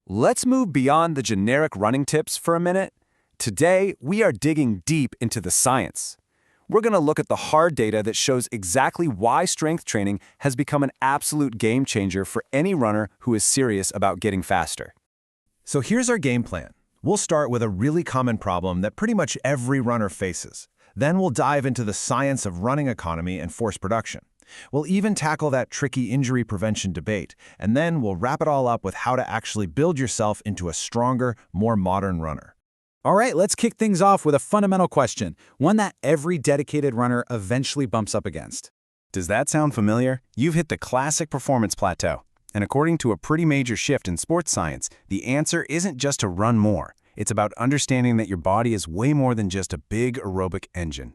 Let's move beyond the generic running tips for a minute. Today, we are digging deep into the science. We're going to look at the hard data that shows exactly why strength training has become an absolute game changer for any runner who is serious about getting faster. So here's our game plan. We'll start with a really common problem that pretty much every runner faces. Then we'll dive into the science of running economy and force production. We'll even tackle that tricky injury prevention debate, and then we'll wrap it all up with how to actually build yourself into a stronger, more modern runner. All right, let's kick things off with a fundamental question, one that every dedicated runner eventually bumps up against. Does that sound familiar? You've hit the classic performance plateau. And according to a pretty major shift in sports science, the answer isn't just to run more. It's about understanding that your body is way more than just a big aerobic engine.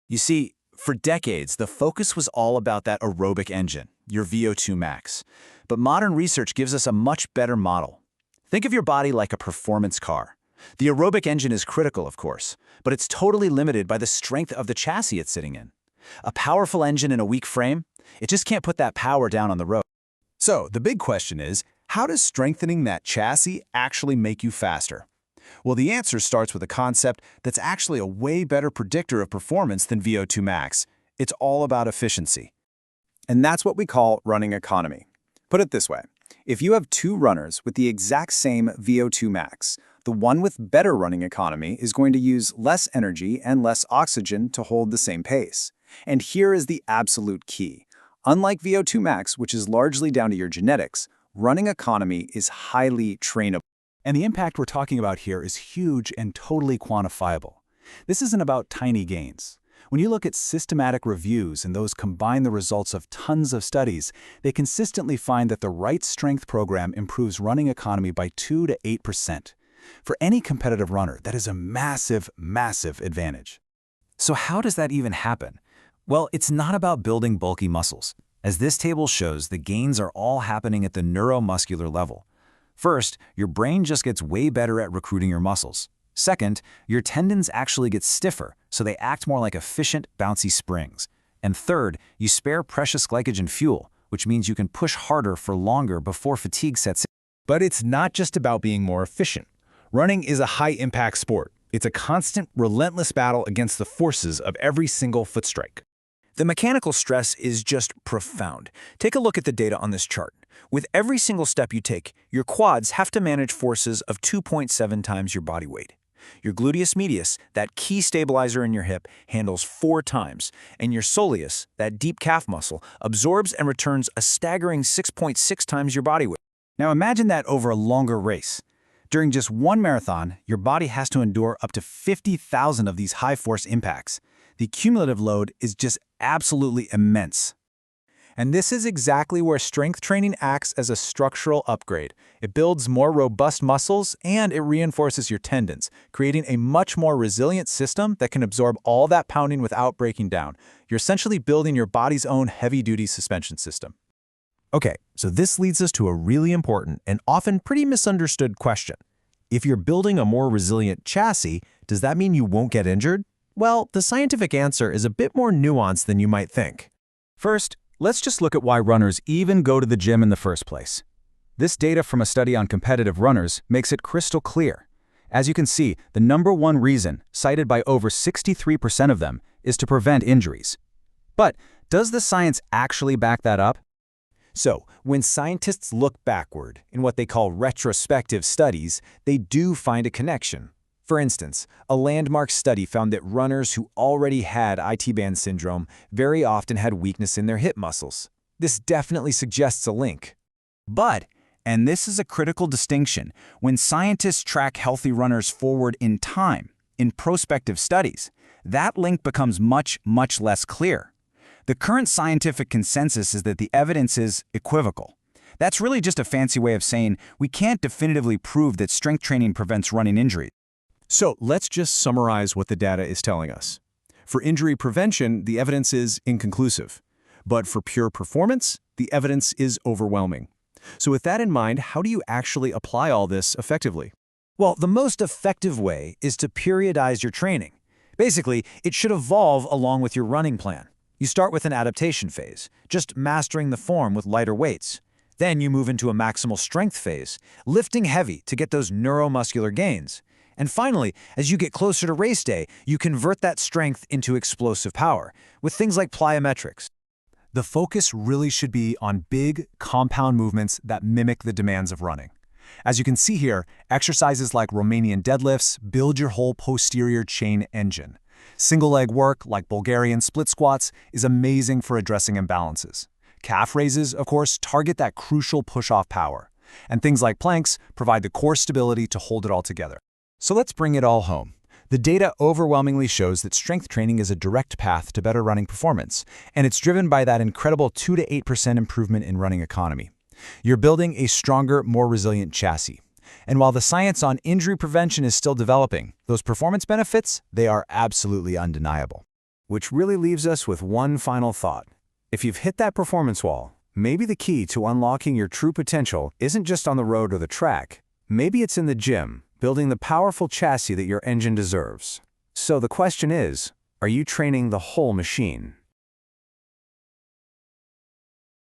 You see, for decades, the focus was all about that aerobic engine, your VO2 max. But modern research gives us a much better model. Think of your body like a performance car. The aerobic engine is critical, of course, but it's totally limited by the strength of the chassis it's sitting in. A powerful engine in a weak frame, it just can't put that power down on the road. So, the big question is, how does strengthening that chassis actually make you faster? Well, the answer starts with a concept that's actually a way better predictor of performance than VO2 max. It's all about efficiency. And that's what we call running economy. Put it this way. If you have two runners with the exact same VO2 max, the one with better running economy is going to use less energy and less oxygen to hold the same pace. And here is the absolute key. Unlike VO2 max, which is largely down to your genetics, running economy is highly trainable. And the impact we're talking about here is huge and totally quantifiable. This isn't about tiny gains. When you look at systematic reviews and those combine the results of tons of studies, they consistently find that the right strength program improves running economy by 2 to 8%. For any competitive runner, that is a massive, massive advantage. So how does that even happen? Well, it's not about building bulky muscles. As this table shows, the gains are all happening at the neuromuscular level. First, your brain just gets way better at recruiting your muscles. Second, your tendons actually get stiffer, so they act more like efficient, bouncy springs. And third, you spare precious glycogen fuel, which means you can push harder for longer before fatigue sets in. But it's not just about being more efficient. Running is a high-impact sport. It's a constant, relentless battle against the forces of every single foot strike. The mechanical stress is just profound. Take a look at the data on this chart. With every single step you take, your quads have to manage forces of 2.7 times your body weight. Your gluteus medius, that key stabilizer in your hip, handles 4 times, and your soleus, that deep calf muscle, absorbs and returns a staggering 6.6 times your body weight. Now imagine that over a longer race. During just one marathon, your body has to endure up to 50,000 of these high-force impacts. The cumulative load is just absolutely immense. And this is exactly where strength training acts as a structural upgrade. It builds more robust muscles and it reinforces your tendons, creating a much more resilient system that can absorb all that pounding without breaking down. You're essentially building your body's own heavy-duty suspension system. Okay, so this leads us to a really important and often pretty misunderstood question. If you're building a more resilient chassis, does that mean you won't get injured? Well, the scientific answer is a bit more nuanced than you might think. First, let's just look at why runners even go to the gym in the first place. This data from a study on competitive runners makes it crystal clear. As you can see, the #1 reason, cited by over 63% of them, is to prevent injuries. But does the science actually back that up? So, when scientists look backward in what they call retrospective studies, they do find a connection. For instance, a landmark study found that runners who already had IT band syndrome very often had weakness in their hip muscles. This definitely suggests a link. But, and this is a critical distinction, when scientists track healthy runners forward in time, in prospective studies, that link becomes much, much less clear. The current scientific consensus is that the evidence is equivocal. That's really just a fancy way of saying we can't definitively prove that strength training prevents running injuries. So let's just summarize what the data is telling us. For injury prevention, the evidence is inconclusive. But for pure performance, the evidence is overwhelming. So with that in mind, how do you actually apply all this effectively? Well, the most effective way is to periodize your training. Basically, it should evolve along with your running plan. You start with an adaptation phase, just mastering the form with lighter weights. Then you move into a maximal strength phase, lifting heavy to get those neuromuscular gains. And finally, as you get closer to race day, you convert that strength into explosive power with things like plyometrics. The focus really should be on big, compound movements that mimic the demands of running. As you can see here, exercises like Romanian deadlifts build your whole posterior chain engine. Single-leg work, like Bulgarian split squats, is amazing for addressing imbalances. Calf raises, of course, target that crucial push-off power. And things like planks provide the core stability to hold it all together. So let's bring it all home. The data overwhelmingly shows that strength training is a direct path to better running performance, and it's driven by that incredible 2 to 8% improvement in running economy. You're building a stronger, more resilient chassis. And while the science on injury prevention is still developing, those performance benefits, they are absolutely undeniable. Which really leaves us with one final thought. If you've hit that performance wall, maybe the key to unlocking your true potential isn't just on the road or the track. Maybe it's in the gym, building the powerful chassis that your engine deserves. So the question is, are you training the whole machine?